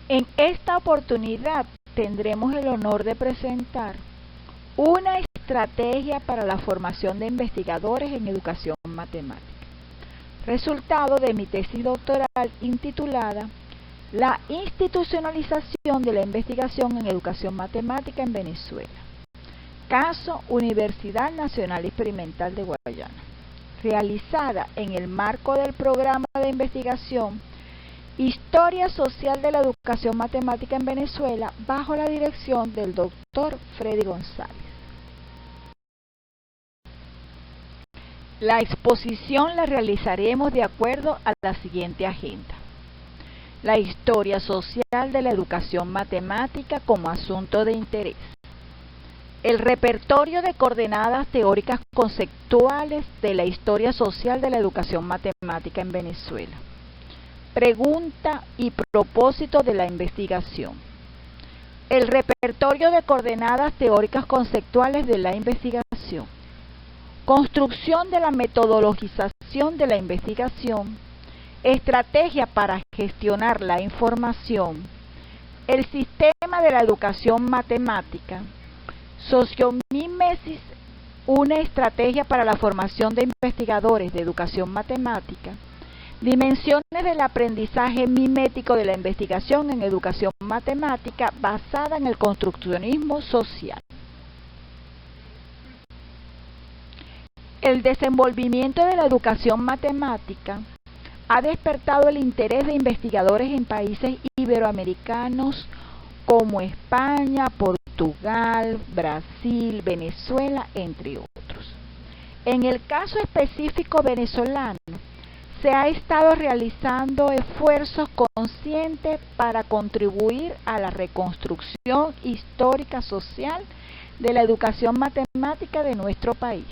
En esta oportunidad tendremos el honor de presentar una estrategia para la formación de investigadores en educación matemática, resultado de mi tesis doctoral intitulada La institucionalización de la investigación en educación matemática en Venezuela. Caso Universidad Nacional Experimental de Guayana, realizada en el marco del programa de investigación Historia Social de la Educación Matemática en Venezuela, bajo la dirección del Dr. Freddy González. La exposición la realizaremos de acuerdo a la siguiente agenda: la historia social de la educación matemática como asunto de interés, el repertorio de coordenadas teóricas conceptuales de la historia social de la educación matemática en Venezuela, pregunta y propósito de la investigación, el repertorio de coordenadas teóricas conceptuales de la investigación, construcción de la metodologización de la investigación, estrategia para gestionar la información, el sistema de la educación matemática, sociomímesis, una estrategia para la formación de investigadores de educación matemática, dimensiones del aprendizaje mimético de la investigación en educación matemática basada en el construccionismo social. El desenvolvimiento de la educación matemática ha despertado el interés de investigadores en países iberoamericanos como España, Portugal, Brasil, Venezuela, entre otros. En el caso específico venezolano, se ha estado realizando esfuerzos conscientes para contribuir a la reconstrucción histórica social de la educación matemática de nuestro país.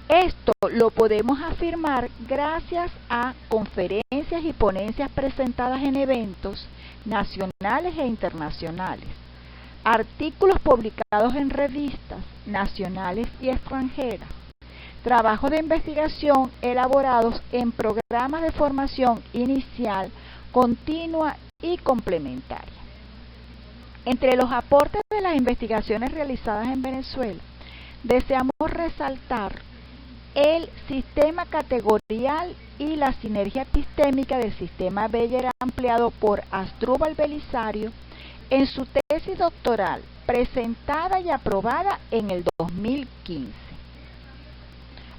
Esto lo podemos afirmar gracias a conferencias y ponencias presentadas en eventos nacionales e internacionales, artículos publicados en revistas nacionales y extranjeras, trabajos de investigación elaborados en programas de formación inicial, continua y complementaria. Entre los aportes de las investigaciones realizadas en Venezuela, deseamos resaltar el sistema categorial y la sinergia epistémica del sistema Beyer ampliado por Asdrúbal Belisario en su tesis doctoral presentada y aprobada en el 2015.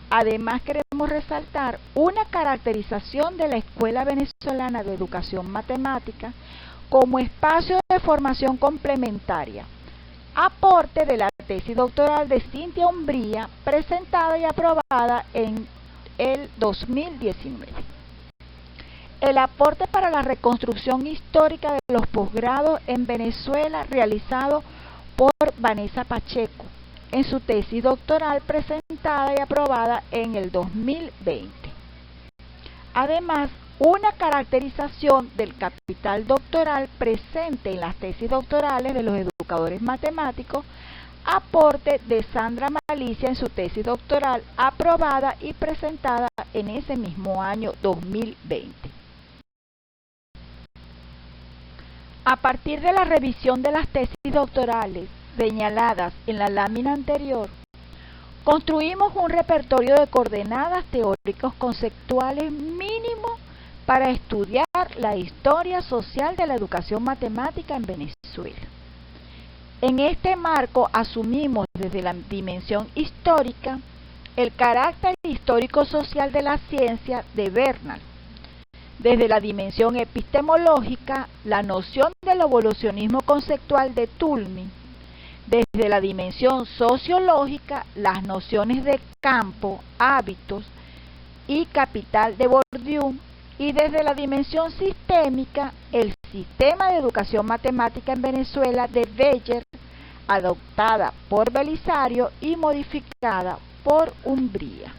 Además, queremos resaltar una caracterización de la Escuela Venezolana de Educación Matemática como espacio de formación complementaria, aporte de la tesis doctoral de Cintia Umbría, presentada y aprobada en el 2019. El aporte para la reconstrucción histórica de los posgrados en Venezuela, realizado por Vanessa Pacheco, en su tesis doctoral presentada y aprobada en el 2020. Además, una caracterización del capital doctoral presente en las tesis doctorales de los educadores matemáticos, aporte de Sandra Malicia en su tesis doctoral aprobada y presentada en ese mismo año 2020. A partir de la revisión de las tesis doctorales señaladas en la lámina anterior, construimos un repertorio de coordenadas teóricos conceptuales mínimo para estudiar la historia social de la educación matemática en Venezuela. En este marco asumimos desde la dimensión histórica el carácter histórico-social de la ciencia de Bernal, desde la dimensión epistemológica la noción del evolucionismo conceptual de Toulmin, desde la dimensión sociológica las nociones de campo, hábitos y capital de Bourdieu, y desde la dimensión sistémica el sistema de educación matemática en Venezuela de Beyer, adoptada por Belisario y modificada por Umbría.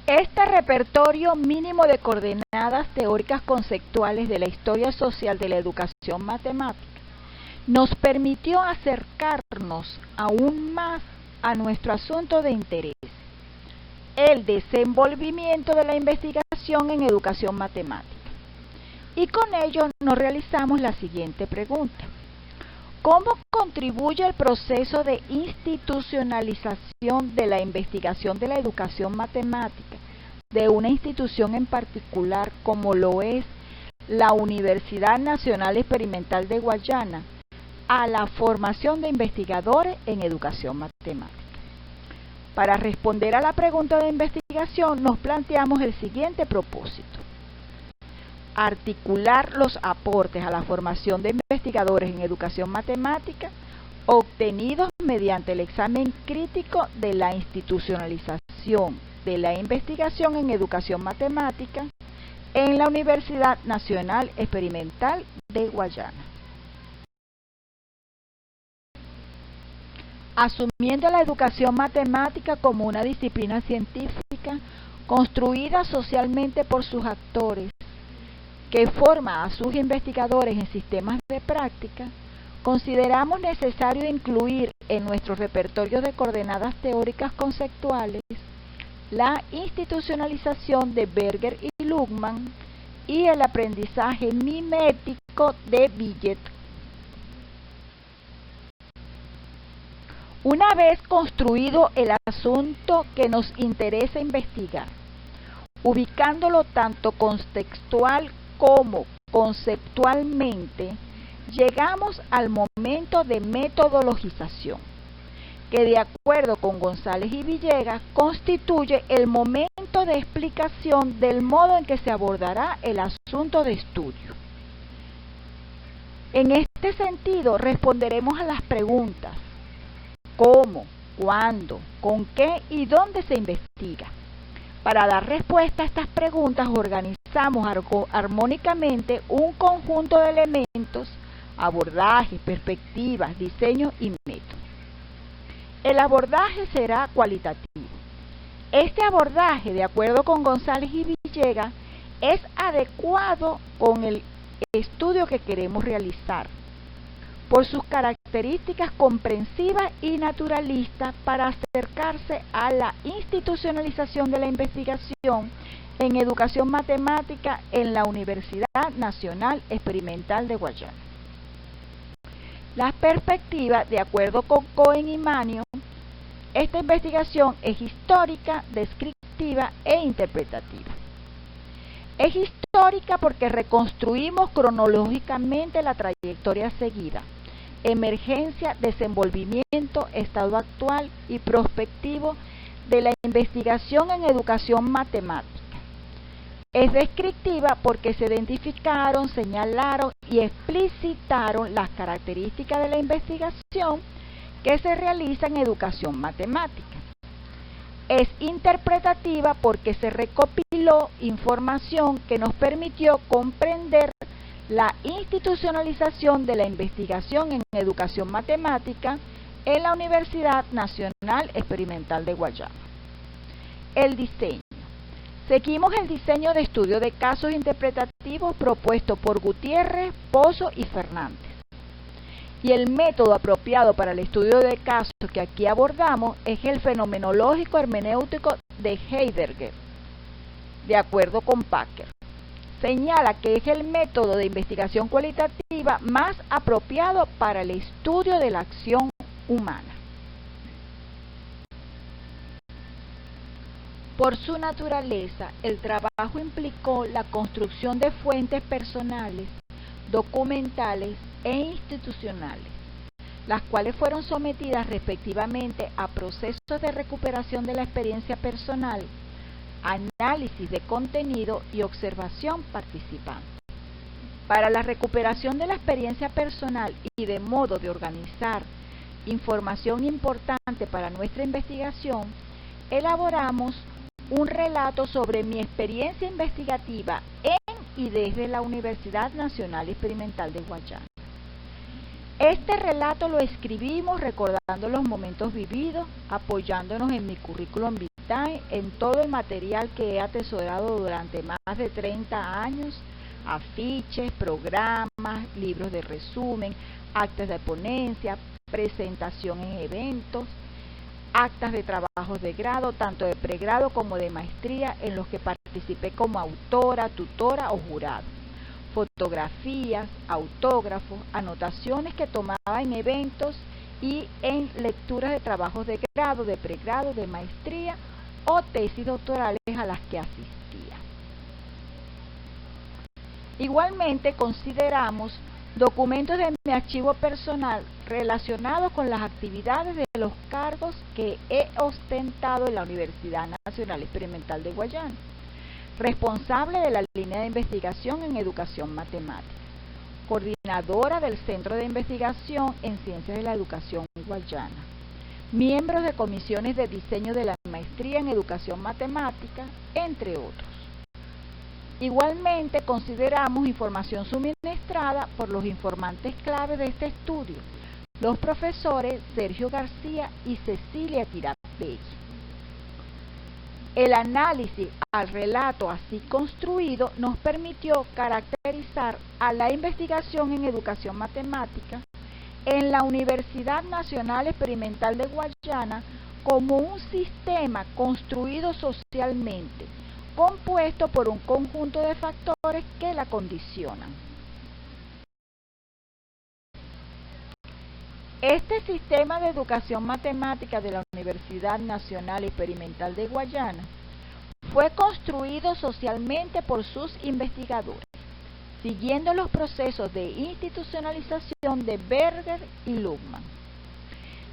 Este repertorio mínimo de coordenadas teóricas conceptuales de la historia social de la educación matemática nos permitió acercarnos aún más a nuestro asunto de interés, el desenvolvimiento de la investigación en educación matemática. Y con ello nos realizamos la siguiente pregunta. ¿Cómo contribuye el proceso de institucionalización de la investigación de la educación matemática de una institución en particular como lo es la Universidad Nacional Experimental de Guayana a la formación de investigadores en educación matemática? Para responder a la pregunta de investigación nos planteamos el siguiente propósito: articular los aportes a la formación de investigadores en educación matemática obtenidos mediante el examen crítico de la institucionalización de la investigación en educación matemática en la Universidad Nacional Experimental de Guayana. Asumiendo la educación matemática como una disciplina científica construida socialmente por sus actores, que forma a sus investigadores en sistemas de práctica, consideramos necesario incluir en nuestro repertorio de coordenadas teóricas conceptuales la institucionalización de Berger y Luhmann y el aprendizaje mimético de Billet. Una vez construido el asunto que nos interesa investigar, ubicándolo tanto contextual como conceptualmente, llegamos al momento de metodologización, que de acuerdo con González y Villegas constituye el momento de explicación del modo en que se abordará el asunto de estudio. En este sentido responderemos a las preguntas: ¿cómo, cuándo, con qué y dónde se investiga? Para dar respuesta a estas preguntas organizamos armónicamente un conjunto de elementos, abordajes, perspectivas, diseños y métodos. El abordaje será cualitativo. Este abordaje, de acuerdo con González y Villegas, es adecuado con el estudio que queremos realizar, por sus características comprensivas y naturalistas para acercarse a la institucionalización de la investigación en educación matemática en la Universidad Nacional Experimental de Guayana. Las perspectivas, de acuerdo con Cohen y Manio, esta investigación es histórica, descriptiva e interpretativa. Es histórica porque reconstruimos cronológicamente la trayectoria seguida: emergencia, desenvolvimiento, estado actual y prospectivo de la investigación en educación matemática. Es descriptiva porque se identificaron, señalaron y explicitaron las características de la investigación que se realiza en educación matemática. Es interpretativa porque se recopiló información que nos permitió comprender la institucionalización de la investigación en educación matemática en la Universidad Nacional Experimental de Guayana. El diseño. Seguimos el diseño de estudio de casos interpretativos propuesto por Gutiérrez, Pozo y Fernández. Y el método apropiado para el estudio de casos que aquí abordamos es el fenomenológico hermenéutico de Heidegger, de acuerdo con Packer. Señala que es el método de investigación cualitativa más apropiado para el estudio de la acción humana. Por su naturaleza, el trabajo implicó la construcción de fuentes personales, documentales e institucionales, las cuales fueron sometidas respectivamente a procesos de recuperación de la experiencia personal, análisis de contenido y observación participante. Para la recuperación de la experiencia personal y de modo de organizar información importante para nuestra investigación, elaboramos un relato sobre mi experiencia investigativa en y desde la Universidad Nacional Experimental de Guayana. Este relato lo escribimos recordando los momentos vividos, apoyándonos en mi currículum vitae, en todo el material que he atesorado durante más de 30 años, afiches, programas, libros de resumen, actas de ponencia, presentación en eventos, actas de trabajos de grado, tanto de pregrado como de maestría, en los que participé como autora, tutora o jurado, fotografías, autógrafos, anotaciones que tomaba en eventos y en lecturas de trabajos de grado, de pregrado, de maestría o tesis doctorales a las que asistía. Igualmente consideramos documentos de mi archivo personal relacionados con las actividades de los cargos que he ostentado en la Universidad Nacional Experimental de Guayana, responsable de la línea de investigación en educación matemática, coordinadora del Centro de Investigación en Ciencias de la Educación Guayana, miembros de comisiones de diseño de la maestría en educación matemática, entre otros. Igualmente consideramos información suministrada por los informantes clave de este estudio, los profesores Sergio García y Cecilia Tirabelli. El análisis al relato así construido nos permitió caracterizar a la investigación en educación matemática en la Universidad Nacional Experimental de Guayana como un sistema construido socialmente, compuesto por un conjunto de factores que la condicionan. Este sistema de educación matemática de la Universidad Nacional Experimental de Guayana fue construido socialmente por sus investigadores, siguiendo los procesos de institucionalización de Berger y Luhmann.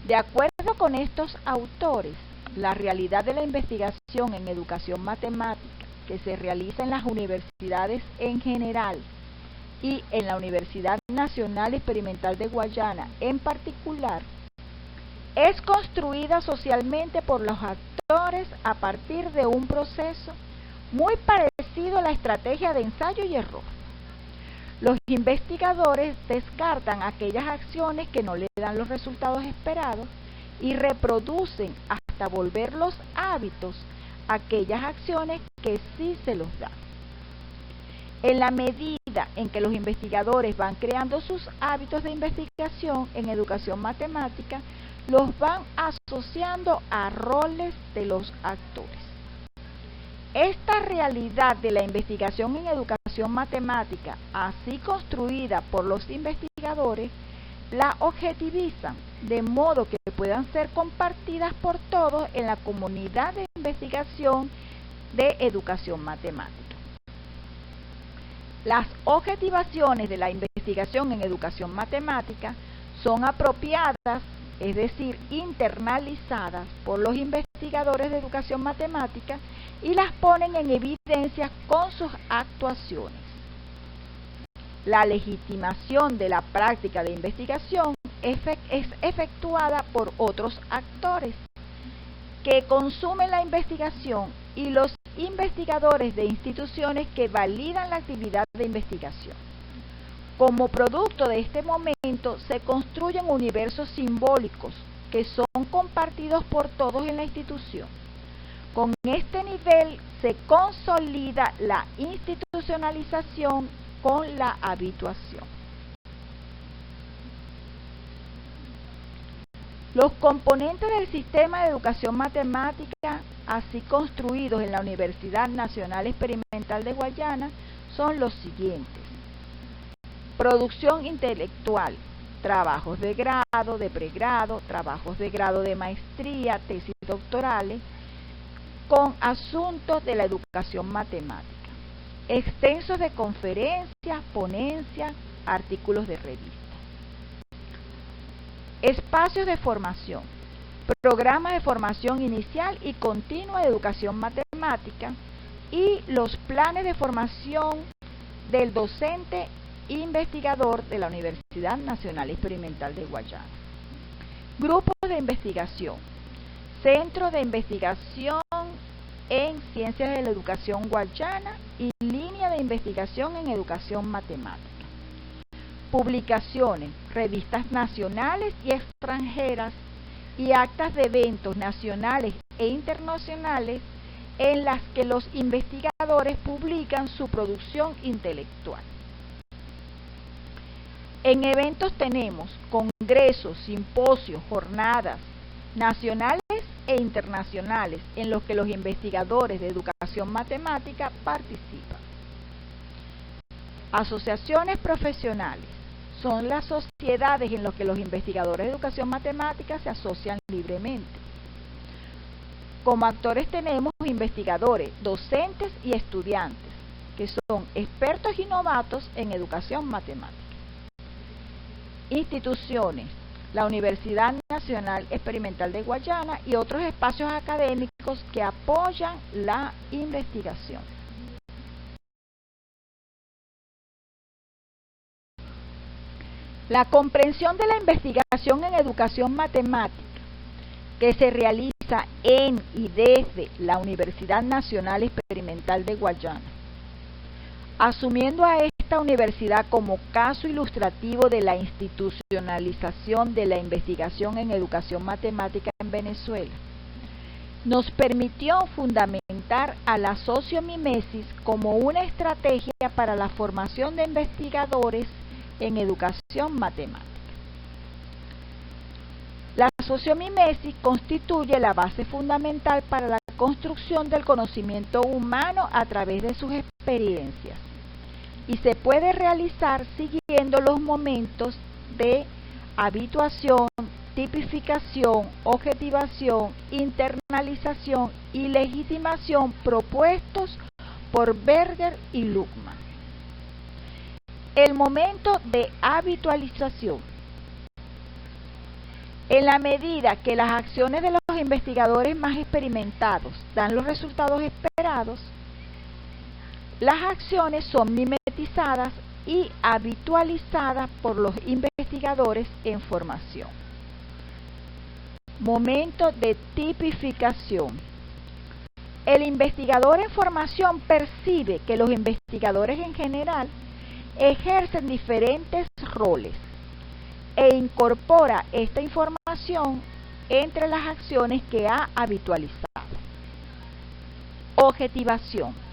De acuerdo con estos autores, la realidad de la investigación en educación matemática que se realiza en las universidades en general y en la Universidad Nacional Experimental de Guayana en particular, es construida socialmente por los actores a partir de un proceso muy parecido a la estrategia de ensayo y error. Los investigadores descartan aquellas acciones que no le dan los resultados esperados y reproducen hasta volver los hábitos aquellas acciones que sí se los dan. En la medida en que los investigadores van creando sus hábitos de investigación en educación matemática, los van asociando a roles de los actores. Esta realidad de la investigación en educación matemática, así construida por los investigadores, la objetivizan de modo que puedan ser compartidas por todos en la comunidad de investigación de educación matemática. Las objetivaciones de la investigación en educación matemática son apropiadas, es decir, internalizadas por los investigadores de educación matemática y las ponen en evidencia con sus actuaciones. La legitimación de la práctica de investigación es efectuada por otros actores que consumen la investigación y los investigadores de instituciones que validan la actividad de investigación. Como producto de este momento se construyen universos simbólicos que son compartidos por todos en la institución. Con este nivel se consolida la institucionalización con la habituación. Los componentes del sistema de educación matemática, así construidos en la Universidad Nacional Experimental de Guayana, son los siguientes: producción intelectual, trabajos de grado, de pregrado, trabajos de grado de maestría, tesis doctorales, con asuntos de la educación matemática, extensos de conferencias, ponencias, artículos de revista. Espacios de formación, programas de formación inicial y continua de educación matemática y los planes de formación del docente investigador de la Universidad Nacional Experimental de Guayana. Grupos de investigación, Centro de Investigación en Ciencias de la Educación Guayana y Línea de Investigación en Educación Matemática. Publicaciones, revistas nacionales y extranjeras y actas de eventos nacionales e internacionales en las que los investigadores publican su producción intelectual. En eventos tenemos congresos, simposios, jornadas nacionales e internacionales en los que los investigadores de educación matemática participan. Asociaciones profesionales son las sociedades en las que los investigadores de educación matemática se asocian libremente. Como actores tenemos investigadores, docentes y estudiantes, que son expertos y novatos en educación matemática. Instituciones: la Universidad Nacional Experimental de Guayana y otros espacios académicos que apoyan la investigación. La comprensión de la investigación en educación matemática que se realiza en y desde la Universidad Nacional Experimental de Guayana, asumiendo a esta universidad como caso ilustrativo de la institucionalización de la investigación en educación matemática en Venezuela, nos permitió fundamentar a la sociomimesis como una estrategia para la formación de investigadores en educación matemática. La sociomimesis constituye la base fundamental para la construcción del conocimiento humano a través de sus experiencias y se puede realizar siguiendo los momentos de habituación, tipificación, objetivación, internalización y legitimación propuestos por Berger y Luckmann. El momento de habitualización. En la medida que las acciones de los investigadores más experimentados dan los resultados esperados, las acciones son mimetizadas y habitualizadas por los investigadores en formación. Momento de tipificación. El investigador en formación percibe que los investigadores en general ejercen diferentes roles e incorpora esta información entre las acciones que ha habitualizado. Objetivación.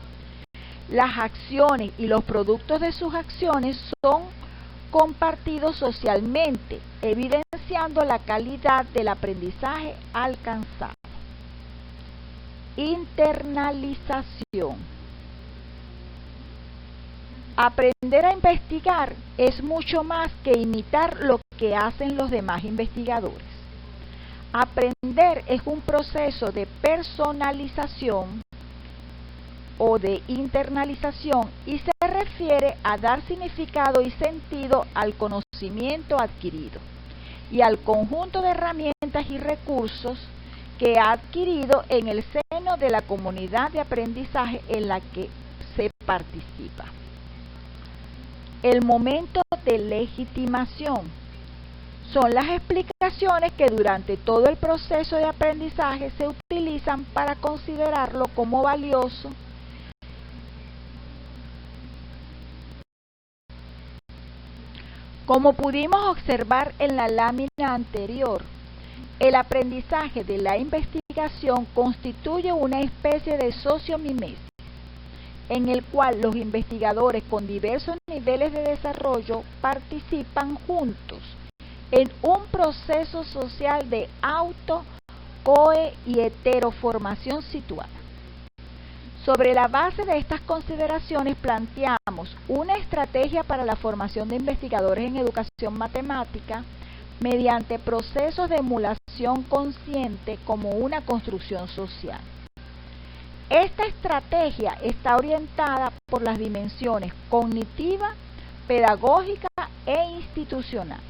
Las acciones y los productos de sus acciones son compartidos socialmente, evidenciando la calidad del aprendizaje alcanzado. Internalización. Aprender a investigar es mucho más que imitar lo que hacen los demás investigadores. Aprender es un proceso de personalización o de internalización y se refiere a dar significado y sentido al conocimiento adquirido y al conjunto de herramientas y recursos que ha adquirido en el seno de la comunidad de aprendizaje en la que se participa. El momento de legitimación son las explicaciones que durante todo el proceso de aprendizaje se utilizan para considerarlo como valioso Como pudimos observar en la lámina anterior, el aprendizaje de la investigación constituye una especie de sociomimesis, en el cual los investigadores con diversos niveles de desarrollo participan juntos en un proceso social de auto, coe y heteroformación situada. Sobre la base de estas consideraciones planteamos una estrategia para la formación de investigadores en educación matemática mediante procesos de emulación consciente como una construcción social. Esta estrategia está orientada por las dimensiones cognitiva, pedagógica e institucional.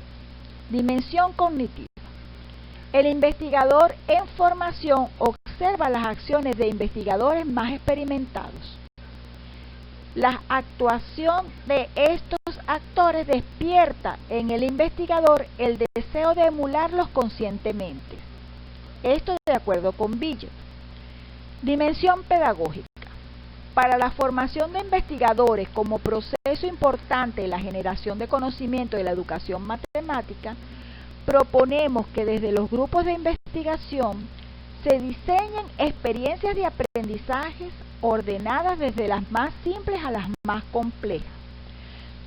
Dimensión cognitiva. El investigador en formación observa las acciones de investigadores más experimentados. La actuación de estos actores despierta en el investigador el deseo de emularlos conscientemente. Esto de acuerdo con Billot. Dimensión pedagógica. Para la formación de investigadores como proceso importante en la generación de conocimiento de la educación matemática, proponemos que desde los grupos de investigación se diseñen experiencias de aprendizajes ordenadas desde las más simples a las más complejas,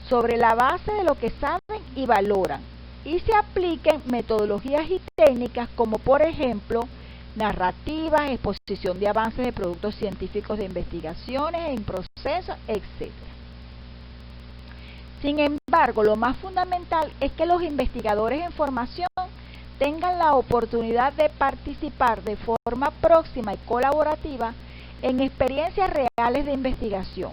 sobre la base de lo que saben y valoran, y se apliquen metodologías y técnicas como por ejemplo narrativas, exposición de avances de productos científicos de investigaciones en proceso, etc. Sin embargo, lo más fundamental es que los investigadores en formación tengan la oportunidad de participar de forma próxima y colaborativa en experiencias reales de investigación,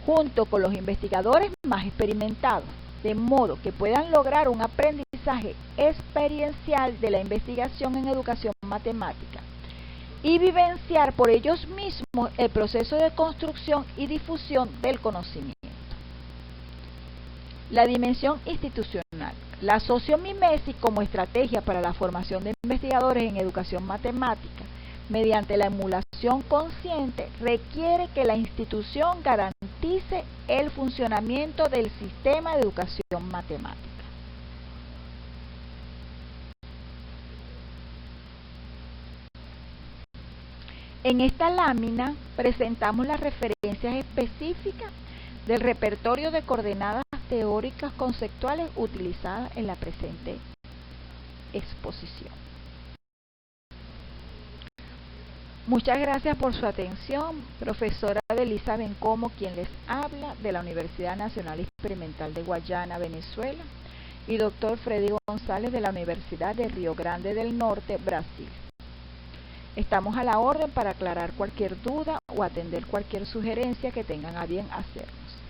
junto con los investigadores más experimentados, de modo que puedan lograr un aprendizaje experiencial de la investigación en educación matemática y vivenciar por ellos mismos el proceso de construcción y difusión del conocimiento. La dimensión institucional. La sociomimesis como estrategia para la formación de investigadores en educación matemática mediante la emulación consciente requiere que la institución garantice el funcionamiento del sistema de educación matemática. En esta lámina presentamos las referencias específicas del repertorio de coordenadas teóricas conceptuales utilizadas en la presente exposición. Muchas gracias por su atención. Profesora Delisa Bencomo, quien les habla, de la Universidad Nacional Experimental de Guayana, Venezuela, y doctor Freddy González, de la Universidad de Río Grande del Norte, Brasil. Estamos a la orden para aclarar cualquier duda o atender cualquier sugerencia que tengan a bien hacernos.